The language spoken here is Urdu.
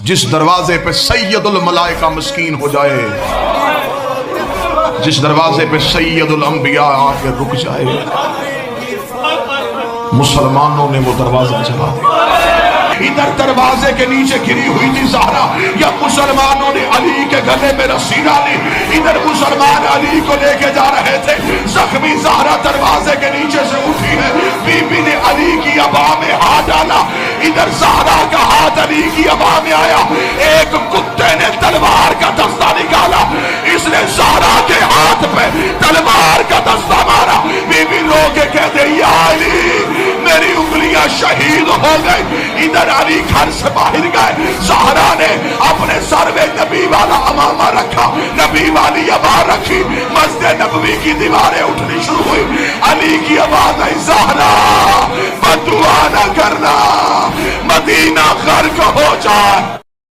جس دروازے پہ سید الملائکہ مسکین ہو جائے، جس دروازے پہ سید الانبیاء آ کے رک جائے، مسلمانوں نے وہ دروازہ جلا دیا۔ ادھر دروازے کے نیچے گری ہوئی تھی زہرا، یا مسلمانوں نے علی کے گلے میں رسی ڈالی، ادھر مسلمان علی کو لے کے جا رہے تھے، زخمی زہرا دروازے کے نیچے سے اٹھی ہے، بی بی نے علی کی ابا میں ہاتھ ڈالا، ادھر زہرا کا ہاتھ علی کی ابا میں آیا، ایک کتے نے تلوار کا دستہ نکالا، اس نے زہرا کے ہاتھ پہ تلوار کا دستہ مارا، بی بی رو کے کہتے یا علی میری انگلیاں شہید ہو گئی۔ ادھر علی گھر سے باہر گئے، زہرا نے اپنے سر میں نبی والا امامہ رکھا، نبی والی ابا رکھی، مسجد نبوی کی دیواریں اٹھنی شروع ہوئی، علی کی آواز آئی زہرا بد دعا نہ کرنا، مدینہ غرق ہو جائے۔